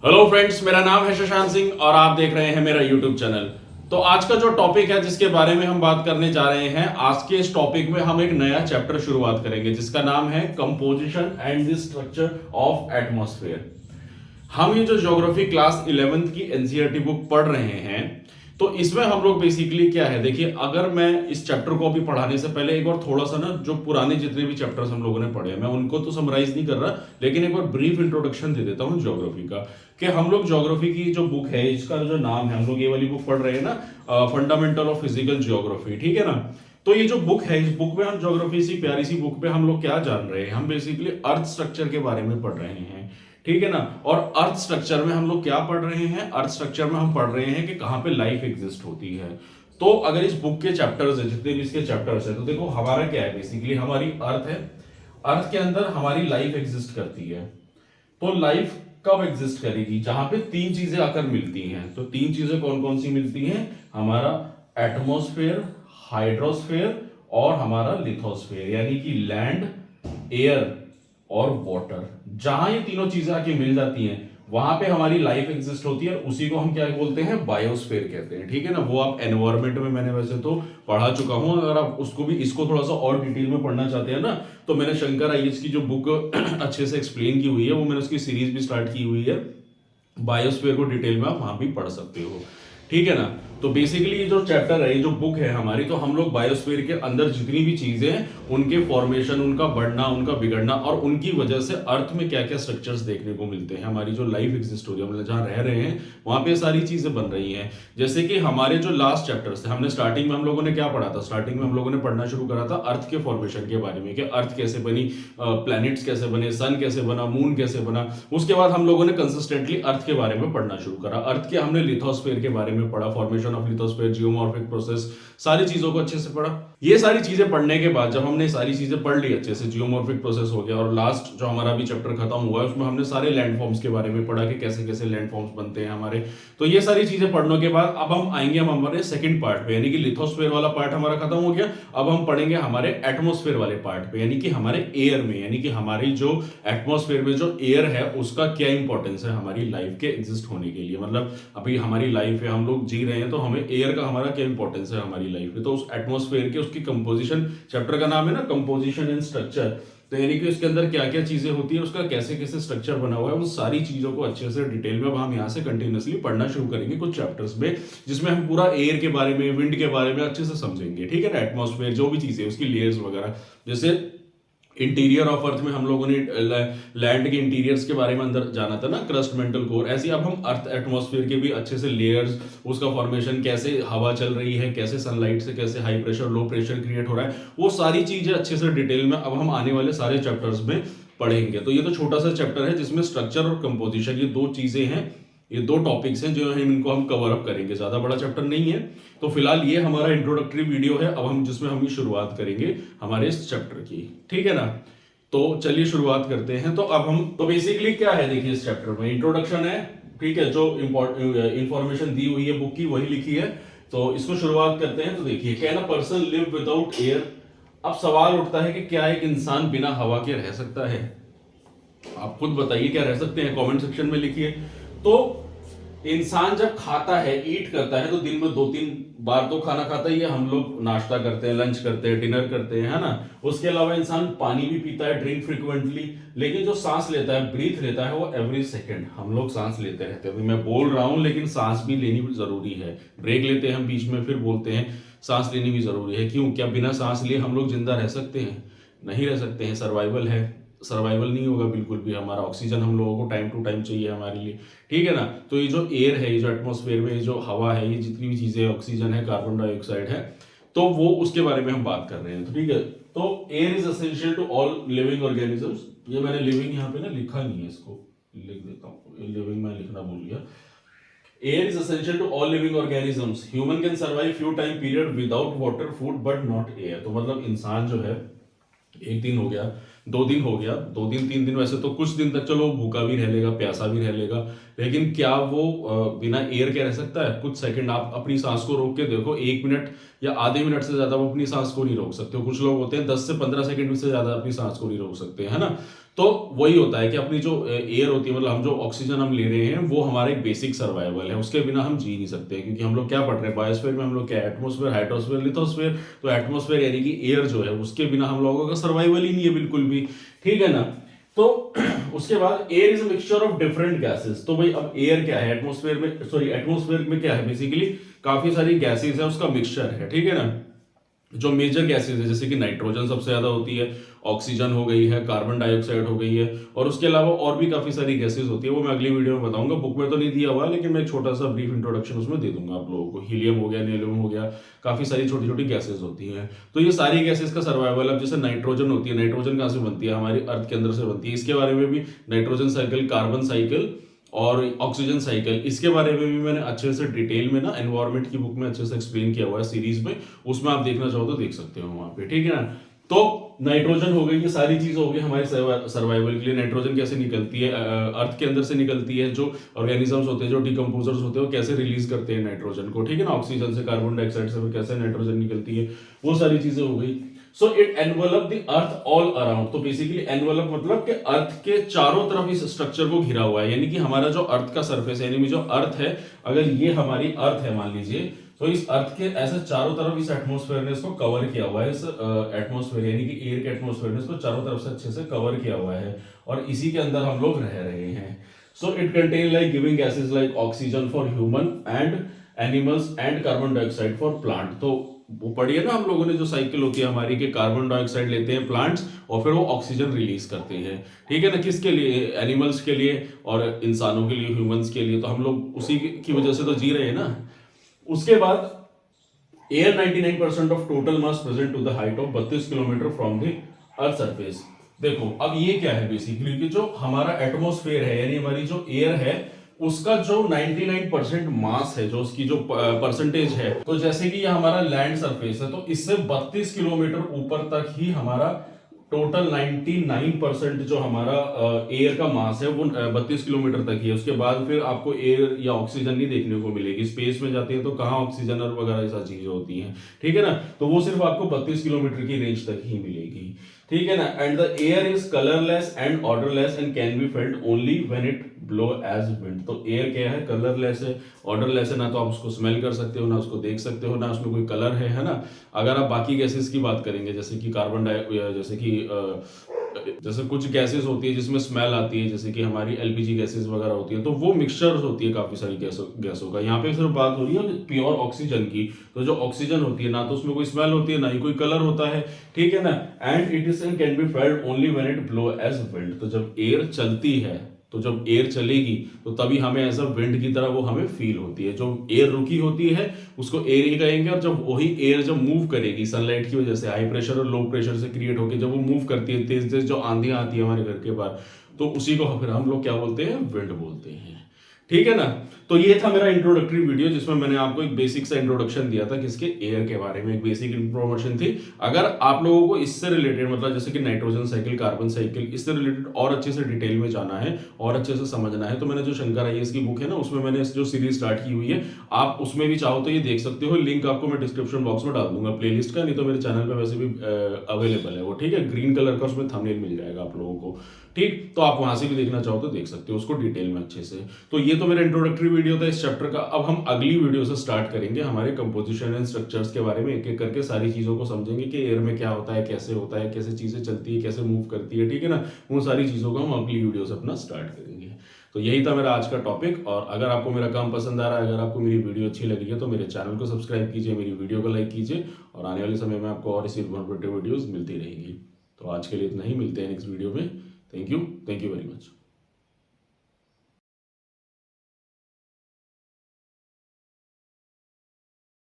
Hello friends, मेरा नाम है शशांक सिंह और आप देख रहे हैं मेरा यूट्यूब चैनल। तो आज का जो टॉपिक है जिसके बारे में हम बात करने जा रहे हैं, आज के इस टॉपिक में हम एक नया चैप्टर शुरुआत करेंगे जिसका नाम है composition and the structure of atmosphere. हम ये जो ज्योग्राफी क्लास 11th की एनसीईआरटी बुक पढ़ रहे हैं, तो इसमें हम लोग बेसिकली क्या है, देखिए अगर मैं इस चैप्टर को अभी पढ़ाने से पहले एक बार थोड़ा सा ना जो पुराने जितने भी चैप्टर्स हम लोगों ने पढ़े हैं मैं उनको तो समराइज नहीं कर रहा, लेकिन एक बार ब्रीफ इंट्रोडक्शन दे देता हूँ ज्योग्राफी का। कि हम लोग ज्योग्राफी की जो बुक है, इसका जो नाम है, हम लोग ये वाली बुक पढ़ रहे हैं ना, फंडामेंटल ऑफ फिजिकल ज्योग्राफी, ठीक है ना। तो ये जो बुक है, इस बुक में हम ज्योग्राफी सी प्यारी सी बुक पे हम लोग क्या जान रहे हैं, हम बेसिकली अर्थ स्ट्रक्चर के बारे में पढ़ रहे हैं, ठीक है ना। और अर्थ स्ट्रक्चर में हम लोग क्या पढ़ रहे हैं, अर्थ स्ट्रक्चर में हम पढ़ रहे हैं कि कहाँ पे लाइफ एग्जिस्ट होती है। तो अगर इस बुक के चैप्टर्स है, जितने भी इसके चैप्टर्स है, तो देखो हमारा क्या है, बेसिकली हमारी अर्थ है, अर्थ के अंदर हमारी लाइफ एग्जिस्ट करती है। तो लाइफ कब एग्जिस्ट करेगी, जहां पे तीन चीजें आकर मिलती हैं। तो तीन चीजें कौन कौन सी मिलती हैं, हमारा एटमॉस्फेयर, हाइड्रोस्फेयर और हमारा लिथोस्फेयर, यानी कि लैंड, एयर और वाटर। जहां ये तीनों चीजें आके मिल जाती हैं वहां पे हमारी लाइफ एग्जिस्ट होती है, और उसी को हम क्या बोलते हैं, बायोस्फीयर कहते हैं, ठीक है ना। वो आप एनवायरमेंट में मैंने वैसे तो पढ़ा चुका हूं, अगर आप उसको भी इसको थोड़ा सा और डिटेल में पढ़ना चाहते हैं ना, तो मैंने शंकर आईएएस की जो बुक अच्छे से एक्सप्लेन की हुई है, वो मैंने उसकी सीरीज भी स्टार्ट की हुई है। बायोस्फीयर को डिटेल में आप वहां भी पढ़ सकते हो, ठीक है ना। तो बेसिकली ये जो चैप्टर है, ये जो बुक है हमारी, तो हम लोग बायोस्फीयर के अंदर जितनी भी चीजें हैं, उनके फॉर्मेशन, उनका बढ़ना, उनका बिगड़ना और उनकी वजह से अर्थ में क्या क्या स्ट्रक्चर्स देखने को मिलते हैं, हमारी जो लाइफ एग्जिस्ट हो रही है, मतलब जहां रह रहे हैं वहां पे सारी चीजें बन रही हैं। जैसे कि हमारे जो लास्ट चैप्टर्स थे, हमने स्टार्टिंग में हम लोगों ने क्या पढ़ा था, स्टार्टिंग में हम लोगों ने पढ़ना शुरू करा था अर्थ के फॉर्मेशन के बारे में, कि अर्थ कैसे बनी, प्लैनेट्स कैसे बने, सन कैसे बना, मून कैसे बना। उसके बाद हम लोगों ने कंसिस्टेंटली अर्थ के बारे में पढ़ना शुरू करा, अर्थ के हमने लिथोस्फेयर के बारे में पढ़ा, formation of lithosphere, geomorphic process, सारी चीजों को अच्छे से पढ़ा। ये सारी चीजें पढ़ने के बाद जब हमने सारी चीजें पढ़ ली अच्छे से, जियोमॉर्फिक प्रोसेस हो गया, और लास्ट जो हमारा भी चैप्टर खत्म हुआ है उसमें हमने सारे लैंडफॉर्म्स के बारे में पढ़ा कि कैसे कैसे लैंडफॉर्म्स बनते हैं हमारे। तो ये सारी चीजें पढ़ने के बाद अब हम आएंगे हमारे सेकंड पार्ट पे, यानी कि लिथोस्फेयर वाला पार्ट हमारा खत्म हो गया। अब हम पढ़ेंगे हमारे एटमॉस्फेयर वाले पार्ट पे, यानी कि हमारे एयर में, यानी कि हमारी जो एटमॉस्फेयर में जो एयर है उसका क्या इंपॉर्टेंस है हमारी लाइफ के एग्जिस्ट होने के लिए। मतलब अभी हमारी लाइफ है, हम लोग जी रहे हैं, तो हमें एयर का हमारा क्या इंपॉर्टेंस है हमारी लाइफ में। तो उस एटमॉस्फेयर के उसकी कंपोजिशन, चैप्टर का नाम है ना कंपोजिशन एंड स्ट्रक्चर, तो यानी कि उसके अंदर क्या क्या चीजें होती है, उसका कैसे कैसे स्ट्रक्चर बना हुआ है, उन सारी चीजों को अच्छे से डिटेल में हम यहाँ से कंटिन्यूसली पढ़ना शुरू करेंगे कुछ चैप्टर्स में, जिसमें हम पूरा एयर के बारे में, विंड के बारे में अच्छे से समझेंगे, ठीक है ना। एटमॉस्फेयर जो भी चीजें, उसकी लेयर्स वगैरह, जैसे इंटीरियर ऑफ अर्थ में हम लोगों ने लैंड के इंटीरियर्स के बारे में अंदर जाना था ना, क्रस्ट, मेंटल कोर, ऐसे ही अब हम अर्थ एटमॉस्फेयर के भी अच्छे से लेयर्स, उसका फॉर्मेशन, कैसे हवा चल रही है, कैसे सनलाइट से कैसे high pressure low pressure create हो रहा है, वो सारी चीजें अच्छे से डिटेल में अब हम आने वाले सारे चैप्टर्स में पढ़ेंगे। तो ये तो छोटा सा चैप्टर है जिसमें स्ट्रक्चर और कंपोजिशन, ये दो चीजें हैं, ये दो टॉपिक्स हैं जो हम इनको हम कवर अप करेंगे, ज्यादा बड़ा चैप्टर नहीं है। तो फिलहाल ये हमारा इंट्रोडक्टरी वीडियो है, अब हम जिसमें हम शुरुआत करेंगे हमारे इस चैप्टर की, ठीक है ना। तो चलिए शुरुआत करते हैं। तो अब हम, तो बेसिकली क्या है, देखिए इस चैप्टर में इंट्रोडक्शन है, ठीक है, जो इंफॉर्मेशन दी हुई है बुक की वही लिखी है। तो इसको शुरुआत करते हैं। तो देखिए, can a person live without air. अब सवाल उठता है कि क्या एक इंसान बिना हवा के रह सकता है। आप खुद बताइए, क्या रह सकते हैं, कमेंट सेक्शन में लिखिए। तो इंसान जब खाता है, ईट करता है, तो दिन में 2-3 बार तो खाना खाता ही है। हम लोग नाश्ता करते हैं, लंच करते हैं, डिनर करते हैं, है ना। उसके अलावा इंसान पानी भी पीता है, ड्रिंक फ्रिक्वेंटली। लेकिन जो सांस लेता है, ब्रीथ लेता है, वो एवरी सेकेंड हम लोग सांस लेते रहते हैं। मैं बोल रहा हूं लेकिन सांस भी लेनी जरूरी है। ब्रेक लेते हैं हम बीच में, फिर बोलते हैं, सांस लेनी भी जरूरी है। क्यों, क्या बिना सांस लिए हम लोग जिंदा रह सकते हैं? नहीं रह सकते हैं। सर्वाइवल है, सर्वाइवल नहीं होगा बिल्कुल भी। हमारा ऑक्सीजन हम लोगों को टाइम टू टाइम चाहिए हमारे लिए, ठीक है ना। तो ये जो एयर है, ये जो एटमॉस्फेयर में ये जो हवा है, ये जितनी भी चीजें, ऑक्सीजन है, कार्बन डाइऑक्साइड है, तो वो उसके बारे में हम बात कर रहे हैं। तो ठीक है, तो air is essential to all living organisms. ये मैंने लिविंग यहाँ पे ना लिखा नहीं है, इसको लिख देता हूँ, लिविंग मैं लिखना भूल गया। Air is essential to all living organisms. Human can survive few time period without water, food but not air. तो मतलब इंसान जो है, एक दिन हो गया, 2 दिन हो गया, 2 दिन 3 दिन, वैसे तो कुछ दिन तक चलो भूखा भी रह लेगा, प्यासा भी रह लेगा, लेकिन क्या वो बिना एयर के रह सकता है? कुछ सेकंड आप अपनी सांस को रोक के देखो, 1 मिनट या आधे मिनट से ज्यादा वो अपनी सांस को नहीं रोक सकते हो। कुछ लोग होते हैं 10 से 15 सेकंड से ज्यादा अपनी सांस को नहीं रोक सकते, है ना। तो वही होता है कि अपनी जो एयर होती है, मतलब हम जो ऑक्सीजन हम ले रहे हैं, वो हमारा एक बेसिक सर्वाइवल है, उसके बिना हम जी नहीं सकते। क्योंकि हम लोग क्या पढ़ रहे हैं बायोस्फीयर में, हम लोग क्या एटमॉस्फेयर, हाइड्रोस्फीयर, लिथोस्फीयर। तो एटमॉस्फेयर यानी कि एयर जो है, उसके बिना हम लोगों का सर्वाइवल ही नहीं है बिल्कुल भी, ठीक है ना। तो उसके बाद air is a mixture of different gases. तो भाई अब एयर क्या है, एटमॉस्फेयर में, सॉरी एटमॉस्फेयर में क्या है, बेसिकली काफी सारी गैसेस है, उसका मिक्सचर है, ठीक है ना। जो मेजर गैसेस है जैसे कि नाइट्रोजन सबसे ज्यादा होती है, ऑक्सीजन हो गई है, कार्बन डाइऑक्साइड हो गई है, और उसके अलावा और भी काफी सारी गैसेस होती है, वो मैं अगली वीडियो में बताऊंगा। बुक में तो नहीं दिया हुआ, लेकिन मैं एक छोटा सा ब्रीफ इंट्रोडक्शन उसमें दे दूंगा आप लोगों को। हीलियम हो गया, नीलियम हो गया, काफी सारी छोटी छोटी गैसेस होती हैं। तो ये सारी गैसेस का सर्वाइवल, अब जैसे नाइट्रोजन होती है, नाइट्रोजन कहाँ से बनती है, हमारी अर्थ के अंदर से बनती है। इसके बारे में भी नाइट्रोजन साइकिल, कार्बन साइकिल और ऑक्सीजन साइकिल, इसके बारे में भी मैंने अच्छे से डिटेल में ना एनवायरमेंट की बुक में अच्छे से एक्सप्लेन किया हुआ है सीरीज में, उसमें आप देखना चाहो तो देख सकते हो वहां पे, ठीक है ना। तो नाइट्रोजन हो गई, ये सारी चीजें हो गई हमारे सर्वाइवल के लिए। नाइट्रोजन कैसे निकलती है, अर्थ के अंदर से निकलती है। जो ऑर्गेनिजम्स होते हैं, जो डिकम्पोजर्स होते हैं, वो कैसे रिलीज करते हैं नाइट्रोजन को, ठीक है ना। ऑक्सीजन से, कार्बन डाइऑक्साइड से फिर कैसे नाइट्रोजन निकलती है, वो सारी चीजें हो गई। So it envelope the earth all around. तो बेसिकली एनवलप मतलब कि अर्थ के चारों तरफ इस स्ट्रक्चर को घिरा हुआ है, यानी कि हमारा जो अर्थ का सरफेस है, यानी जो अर्थ है, अगर ये हमारी अर्थ है मान लीजिए, तो इस अर्थ के ऐसे चारों तरफ इस एटमॉस्फेयर ने इसको कवर किया हुआ है। इस एटमॉस्फेयर यानी कि एयर के एटमॉस्फेयर ने इसको चारों तरफ से अच्छे से कवर किया हुआ है, और इसी के अंदर हम लोग रह रहे हैं। So it contain like giving gases like oxygen for human and animals and carbon dioxide for plant. तो वो पढ़ी है ना हम लोगों ने, जो साइकिल होती है हमारी, के कार्बन डाइऑक्साइड लेते हैं प्लांट्स और फिर वो ऑक्सीजन रिलीज करते हैं, ठीक है ना। किसके लिए, एनिमल्स के लिए और इंसानों के लिए, ह्यूमंस के लिए। तो हम लोग उसी की वजह से तो जी रहे हैं ना। उसके बाद air 99% of total mass present to the height of 32 kilometre from the earth surface. देखो अब ये क्या है, बेसिकली कि जो हमारा एटमॉस्फेयर है, यानी हमारी जो एयर है, उसका जो 99% मास है, जो उसकी जो परसेंटेज है, तो जैसे कि ये हमारा लैंड सरफेस है, तो इससे 32 किलोमीटर ऊपर तक ही हमारा टोटल 99% जो हमारा एयर का मास है वो 32 किलोमीटर तक ही है। उसके बाद फिर आपको एयर या ऑक्सीजन नहीं देखने को मिलेगी। स्पेस में जाती है तो कहाँ ऑक्सीजन और वगैरह ऐसा चीजें होती हैं, ठीक है ना। तो वो सिर्फ आपको 32 किलोमीटर की रेंज तक ही मिलेगी, ठीक है ना। And the air is colourless and orderless and can be felt only when it blow as wind. तो एयर क्या है, कलरलेस है, ऑर्डरलेस है, ना तो आप उसको स्मेल कर सकते हो, ना उसको देख सकते हो, ना उसमें कोई कलर है ना। अगर आप बाकी गैसेस की बात करेंगे, जैसे कि कार्बन डाइऑक्साइड, जैसे कि जैसे कुछ गैसेस होती है जिसमें स्मेल आती है, जैसे कि हमारी एलपीजी गैसेस वगैरह होती है, तो वो मिक्सचर्स होती है काफी सारी गैसों का। यहाँ पे सिर्फ बात हो रही है प्योर ऑक्सीजन की। तो जो ऑक्सीजन होती है, ना तो उसमें कोई स्मेल होती है, ना ही कोई कलर होता है, ठीक है ना। And it is can be felt only when it blow as wind. तो जब एयर चलती है, तो जब एयर चलेगी तो तभी हमें ऐसा विंड की तरह वो हमें फील होती है। जो एयर रुकी होती है उसको एयर ही कहेंगे, और जब वही एयर जब मूव करेगी सनलाइट की वजह से, हाई प्रेशर और लो प्रेशर से क्रिएट होकर जब वो मूव करती है, तेज तेज जो आंधियां आती है हमारे घर के बाहर, तो उसी को फिर हम लोग क्या बोलते हैं, विंड बोलते हैं, ठीक है ना। तो ये था मेरा इंट्रोडक्टरी वीडियो, जिसमें मैंने आपको एक बेसिक सा इंट्रोडक्शन दिया था किसके, एयर के बारे में, एक बेसिक इन्फॉर्मेशन थी। अगर आप लोगों को इससे रिलेटेड, मतलब जैसे कि नाइट्रोजन साइकिल, कार्बन साइकिल, इससे रिलेटेड और अच्छे से डिटेल में जाना है और अच्छे से समझना है, तो मैंने जो शंकर आईएएस की बुक है ना, उसमें मैंने जो सीरीज स्टार्ट की हुई है, आप उसमें भी चाहो तो ये देख सकते हो। लिंक आपको मैं डिस्क्रिप्शन बॉक्स में डाल दूंगा प्लेलिस्ट का, नहीं तो मेरे चैनल पे वैसे भी अवेलेबल है वो, ठीक है। ग्रीन कलर का उसमें थंबनेल मिल जाएगा आप लोगों को, ठीक। तो आप वहां से भी देखना चाहो तो देख सकते हो उसको डिटेल में अच्छे से। तो ये तो मेरा इंट्रोडक्टरी वीडियो था इस चैप्टर का। अब हम अगली वीडियो से स्टार्ट करेंगे हमारे कंपोजिशन एंड स्ट्रक्चर्स के बारे में, एक एक करके सारी चीजों को समझेंगे कि एयर में क्या होता है, कैसे होता है, कैसे चीजें चलती है, कैसे मूव करती है, ठीक है ना। उन सारी चीजों को हम अगली वीडियो से अपना स्टार्ट करेंगे। तो यही था मेरा आज का टॉपिक। और अगर आपको मेरा काम पसंद आ रहा है, अगर आपको मेरी वीडियो अच्छी लगी है, तो मेरे चैनल को सब्सक्राइब कीजिए, मेरी वीडियो को लाइक कीजिए, और आने वाले समय में आपको और इसी इन्फॉर्मेटिव वीडियोस मिलती रहेंगी। तो आज के लिए इतना ही, मिलते हैं नेक्स्ट वीडियो में। Thank you very much.